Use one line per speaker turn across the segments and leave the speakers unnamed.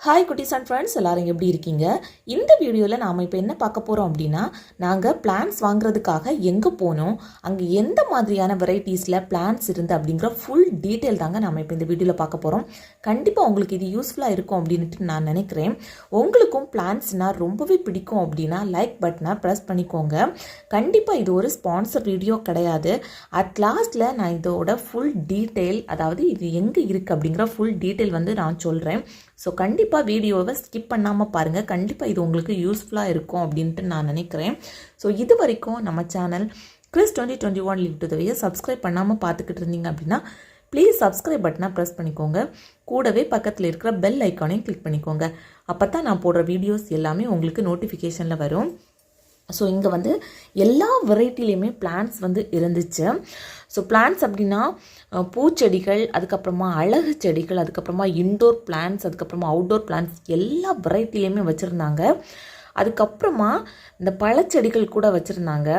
Hi குட்டீஸ் and friends, எல்லாரும் எப்படி இருக்கீங்க? இந்த வீடியோவில் நாம் இப்போ என்ன பார்க்க போகிறோம் அப்படின்னா, நாங்கள் பிளான்ஸ் வாங்குறதுக்காக எங்கே போனோம், அங்கே எந்த மாதிரியான வெரைட்டிஸில் பிளான்ஸ் இருந்து அப்படிங்கிற ஃபுல் டீட்டெயில் தாங்க நாம் இப்போ இந்த வீடியோவில் பார்க்க போகிறோம். கண்டிப்பாக உங்களுக்கு இது யூஸ்ஃபுல்லாக இருக்கும் அப்படின்ட்டு நான் நினைக்கிறேன். உங்களுக்கும் பிளான்ஸ்னால் ரொம்பவே பிடிக்கும் அப்படின்னா லைக் பட்டனை ப்ரெஸ் பண்ணிக்கோங்க. கண்டிப்பாக இது ஒரு ஸ்பான்சர் வீடியோ கிடையாது. அட் லாஸ்ட்டில் நான் இதோட ஃபுல் டீட்டெயில், அதாவது இது எங்கே இருக்குது அப்படிங்கிற ஃபுல் டீட்டெயில் வந்து நான் சொல்கிறேன். ஸோ கண்டிப்பாக வீடியோவை ஸ்கிப் பண்ணாமல் பாருங்கள். கண்டிப்பாக இது உங்களுக்கு யூஸ்ஃபுல்லாக இருக்கும் அப்படின்ட்டு நான் நினைக்கிறேன். ஸோ இது வரைக்கும் நம்ம channel Chris 2021 live to the way subscribe பண்ணாமல் பார்த்துக்கிட்டு இருந்தீங்க அப்படின்னா ப்ளீஸ் சப்ஸ்கிரைப் பட்டனை ப்ரெஸ் பண்ணிக்கோங்க. கூடவே பக்கத்தில் இருக்கிற பெல் ஐக்கானையும் கிளிக் பண்ணிக்கோங்க. அப்போ தான் நான் போடுற வீடியோஸ் எல்லாமே உங்களுக்கு நோட்டிஃபிகேஷனில் வரும். ஸோ இங்கே வந்து எல்லா வெரைட்டிலையுமே பிளான்ஸ் வந்து இருந்துச்சு. ஸோ பிளான்ஸ் அப்படின்னா பூச்செடிகள், அதுக்கப்புறமா அழகு செடிகள், அதுக்கப்புறமா இன்டோர் பிளான்ஸ், அதுக்கப்புறமா அவுட்டோர் பிளான்ஸ் எல்லா வெரைட்டிலையுமே வச்சுருந்தாங்க. அதுக்கப்புறமா இந்த பழச்செடிகள் கூட வச்சுருந்தாங்க.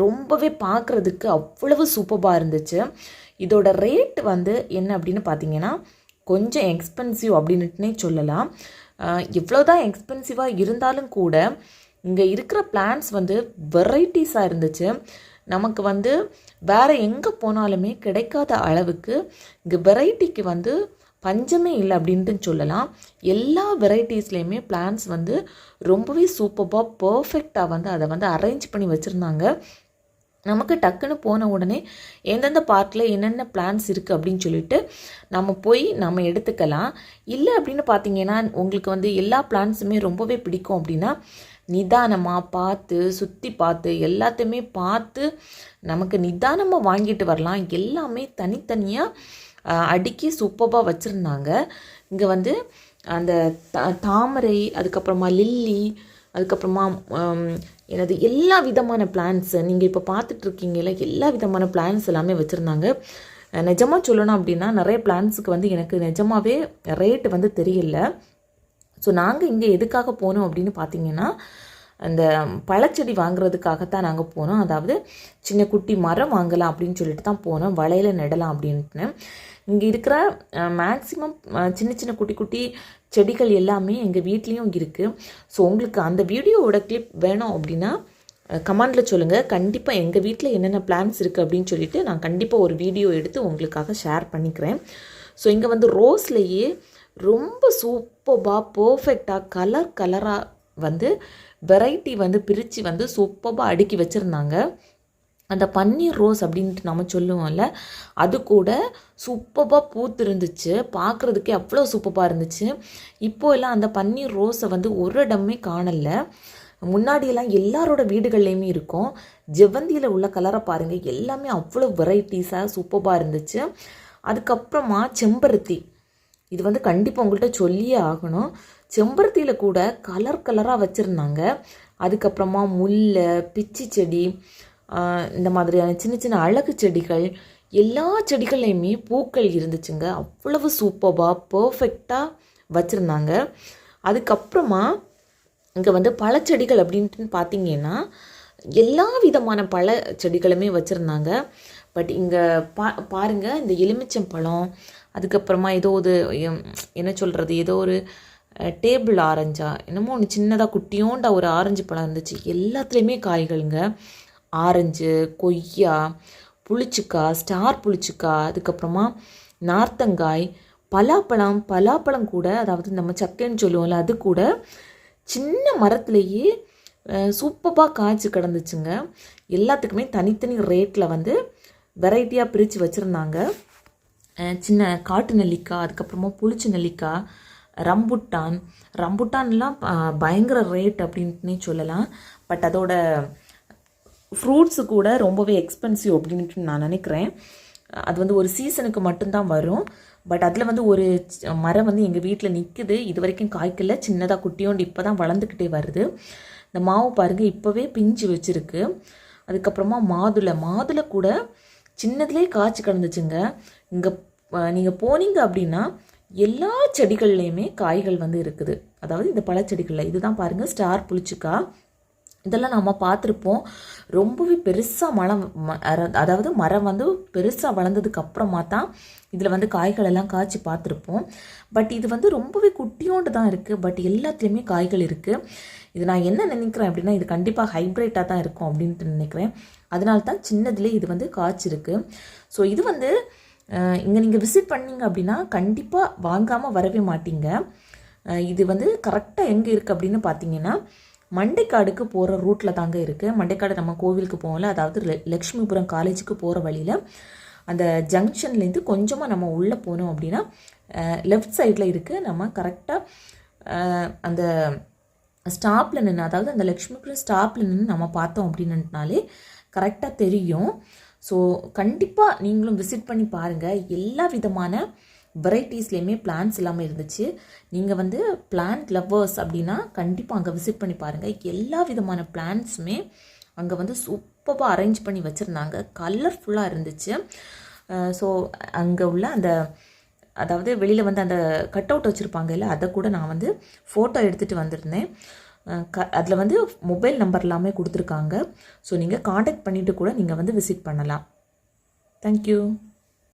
ரொம்பவே பார்க்குறதுக்கு அவ்வளவு சூப்பராக இருந்துச்சு. இதோட ரேட் வந்து என்ன அப்படின்னு பார்த்தீங்கன்னா கொஞ்சம் எக்ஸ்பென்சிவ் அப்படின்னுட்டுனே சொல்லலாம். எவ்வளோதான் எக்ஸ்பென்சிவாக இருந்தாலும் கூட இங்கே இருக்கிற பிளான்ஸ் வந்து வெரைட்டிஸாக இருந்துச்சு. நமக்கு வந்து வேறு எங்கே போனாலுமே கிடைக்காத அளவுக்கு இங்கே வெரைட்டிக்கு வந்து பஞ்சமே இல்லை அப்படின்ட்டு சொல்லலாம். எல்லா வெரைட்டிஸ்லேயுமே பிளான்ஸ் வந்து ரொம்பவே சூப்பராக பர்ஃபெக்டாக வந்து அதை வந்து அரேஞ்ச் பண்ணி வச்சுருந்தாங்க. நமக்கு டக்குன்னு போன உடனே எந்தெந்த பார்ட்டில் என்னென்ன பிளான்ஸ் இருக்குது அப்படின்னு சொல்லிட்டு நம்ம போய் நம்ம எடுத்துக்கலாம். இல்லை அப்படின்னு பார்த்தீங்கன்னா உங்களுக்கு வந்து எல்லா பிளான்ஸுமே ரொம்பவே பிடிக்கும் அப்படின்னா நிதானமாக பார்த்து சுற்றி பார்த்து எல்லாத்தையுமே பார்த்து நமக்கு நிதானமாக வாங்கிட்டு வரலாம். எல்லாமே தனித்தனியாக அடுக்கி சூப்பராக வச்சுருந்தாங்க. இங்கே வந்து அந்த தாமரை, அதுக்கப்புறமா லில்லி, அதுக்கப்புறமா எனது எல்லா விதமான பிளான்ஸு நீங்கள் இப்போ பார்த்துட்ருக்கீங்கள எல்லா விதமான பிளான்ஸ் எல்லாமே வச்சுருந்தாங்க. நிஜமாக சொல்லணும் அப்படின்னா நிறைய பிளான்ஸுக்கு வந்து எனக்கு நிஜமாகவே ரேட்டு வந்து தெரியல. ஸோ நாங்கள் இங்கே எதுக்காக போனோம் அப்படின்னு பார்த்தீங்கன்னா அந்த பழச்செடி வாங்குறதுக்காகத்தான் நாங்கள் போனோம். அதாவது சின்ன குட்டி மரம் வாங்கலாம் அப்படின்னு சொல்லிட்டு தான் போனோம், வளையல நடலாம் அப்படின்ட்டு. இங்கே இருக்கிற மேக்ஸிமம் சின்ன சின்ன குட்டி குட்டி செடிகள் எல்லாமே எங்கள் வீட்லேயும் இருக்குது. ஸோ உங்களுக்கு அந்த வீடியோவோட கிளிப் வேணும் அப்படின்னா கமெண்டில் சொல்லுங்கள். கண்டிப்பாக எங்கள் வீட்டில் என்னென்ன பிளான்ஸ் இருக்குது அப்படின்னு சொல்லிட்டு நான் கண்டிப்பாக ஒரு வீடியோ எடுத்து உங்களுக்காக ஷேர் பண்ணிக்கிறேன். ஸோ இங்கே வந்து ரோஸ்லேயே ரொம்ப சூப்பராக பர்ஃபெக்டாக கலராக வந்து வெரைட்டி வந்து பிரித்து வந்து சூப்பராக அடுக்கி வச்சுருந்தாங்க. அந்த பன்னீர் ரோஸ் அப்படின்ட்டு நம்ம சொல்லுவோம்ல, அது கூட சூப்பராக பூத்து இருந்துச்சு. பார்க்குறதுக்கே அவ்வளோ சூப்பராக இருந்துச்சு. இப்போல்லாம் அந்த பன்னீர் ரோஸை வந்து ஒரு இடமே காணலை. முன்னாடியெல்லாம் எல்லாரோட வீடுகள்லேயுமே இருக்கும். ஜெவந்தியில் உள்ள கலரை பாருங்கள், எல்லாமே அவ்வளோ வெரைட்டிஸாக சூப்பராக இருந்துச்சு. அதுக்கப்புறமா செம்பருத்தி, இது வந்து கண்டிப்பாக உங்கள்கிட்ட சொல்லியே ஆகணும். செம்பருத்தியில் கூட கலராக வச்சுருந்தாங்க. அதுக்கப்புறமா முல்லை, பிச்சி செடி, இந்த மாதிரியான சின்ன சின்ன அழகு செடிகள், எல்லா செடிகள்லையுமே பூக்கள் இருந்துச்சுங்க. அவ்வளவு சூப்பராக பர்ஃபெக்டாக வச்சுருந்தாங்க. அதுக்கப்புறமா இங்கே வந்து பழச்செடிகள் அப்படின்ட்டு பார்த்தீங்கன்னா எல்லா விதமான பழ செடிகளுமே வச்சுருந்தாங்க. பட் இங்கே பாருங்கள், இந்த எலுமிச்சம்பழம், அதுக்கப்புறமா ஏதோ ஒரு என்ன சொல்கிறது, ஏதோ ஒரு டேபிள் ஆரஞ்சா என்னமோ ஒன்று சின்னதாக குட்டியோண்டா ஒரு ஆரஞ்சு பழம் இருந்துச்சு. எல்லாத்துலேயுமே காய்களுங்க. ஆரஞ்சு, கொய்யா, புளிச்சிக்காய், ஸ்டார் புளிச்சிக்காய், அதுக்கப்புறமா நார்த்தங்காய், பலாப்பழம் கூட, அதாவது நம்ம சக்கைன்னு சொல்லுவோம்ல, அது கூட சின்ன மரத்துலேயே சூப்பராக காய்ச்சி கிடந்துச்சுங்க. எல்லாத்துக்குமே தனித்தனி ரேட்டில் வந்து வெரைட்டியாக பிரித்து வச்சுருந்தாங்க. சின்ன காட்டு நெல்லிக்காய், அதுக்கப்புறமா புளிச்ச நெல்லிக்காய், ரம்புட்டான்லாம் பயங்கர ரேட் அப்படின்ட்டுனே சொல்லலாம். பட் அதோட ஃப்ரூட்ஸு கூட ரொம்பவே எக்ஸ்பென்சிவ் அப்படின்ட்டு நான் நினைக்கிறேன். அது வந்து ஒரு சீசனுக்கு மட்டும்தான் வரும். பட் அதில் வந்து ஒரு மரம் வந்து எங்கள் வீட்டில் நிற்குது. இது வரைக்கும் காய்க்கல, சின்னதாக குட்டியோண்டு இப்போ தான் வளர்ந்துக்கிட்டே வருது. இந்த மாவு பாருங்கள், இப்போவே பிஞ்சு வச்சுருக்கு. அதுக்கப்புறமா மாதுளை கூட சின்னதுலேயே காய்ச்சி கிடந்துச்சுங்க. இங்கே நீங்கள் போனீங்க அப்படின்னா எல்லா செடிகள்லேயுமே காய்கள் வந்து இருக்குது. அதாவது இந்த பழச்செடிகளில் இதுதான் பாருங்கள், ஸ்டார் புளிச்சிக்காய், இதெல்லாம் நம்ம பார்த்துருப்போம். ரொம்பவே பெருசாக அதாவது மரம் வந்து பெருசாக வளர்ந்ததுக்கு அப்புறமா தான் இதில் வந்து காய்கள் எல்லாம் காய்ச்சி பார்த்துருப்போம். பட் இது வந்து ரொம்பவே குட்டியோண்டு தான் இருக்குது. பட் எல்லாத்துலேயுமே காய்கள் இருக்குது. இது நான் என்ன நினைக்கிறேன் அப்படின்னா, இது கண்டிப்பாக ஹைப்ரிட்டாக தான் இருக்கும் அப்படின்ட்டு நினைக்கிறேன். அதனால தான் சின்னதுலேயே இது வந்து காய்ச்சிருக்கு. ஸோ இது வந்து இங்கே நீங்கள் விசிட் பண்ணீங்க அப்படின்னா கண்டிப்பாக வாங்காமல் வரவே மாட்டீங்க. இது வந்து கரெக்டாக எங்கே இருக்குது அப்படின்னு பார்த்தீங்கன்னா, மண்டைக்காடுக்கு போகிற ரூட்டில் தாங்க இருக்குது. மண்டைக்காடு நம்ம கோவிலுக்கு போகல, அதாவது லக்ஷ்மிபுரம் காலேஜுக்கு போகிற வழியில் அந்த ஜங்ஷன்லேருந்து கொஞ்சமாக நம்ம உள்ளே போனோம் அப்படின்னா லெஃப்ட் சைடில் இருக்குது. நம்ம கரெக்டாக அந்த ஸ்டாப்பில் நின்று, அதாவது அந்த லக்ஷ்மிபுரம் ஸ்டாப்பில் நின்று நம்ம பார்த்தோம் அப்படின்னாலே கரெக்டாக தெரியும். ஸோ கண்டிப்பாக நீங்களும் விசிட் பண்ணி பாருங்கள். எல்லா விதமான வெரைட்டிஸ்லேயுமே பிளான்ஸ் எல்லாமே இருந்துச்சு. நீங்கள் வந்து பிளான்ட் லவ்வர்ஸ் அப்படின்னா கண்டிப்பாக அங்கே விசிட் பண்ணி பாருங்கள். எல்லா விதமான பிளான்ஸுமே அங்கே வந்து சூப்பராக அரேஞ்ச் பண்ணி வச்சுருந்தாங்க. கலர்ஃபுல்லாக இருந்துச்சு. ஸோ அங்கே உள்ள அந்த, அதாவது வெளியில் வந்து அந்த கட் அவுட் வச்சுருப்பாங்க இல்லை, அதை கூட நான் வந்து ஃபோட்டோ எடுத்துகிட்டு வந்திருந்தேன். அதில் வந்து மொபைல் நம்பர் எல்லாமே கொடுத்துருக்காங்க. ஸோ நீங்கள் காண்டாக்ட் பண்ணிவிட்டு கூட நீங்கள் வந்து விசிட் பண்ணலாம். தேங்க்யூ.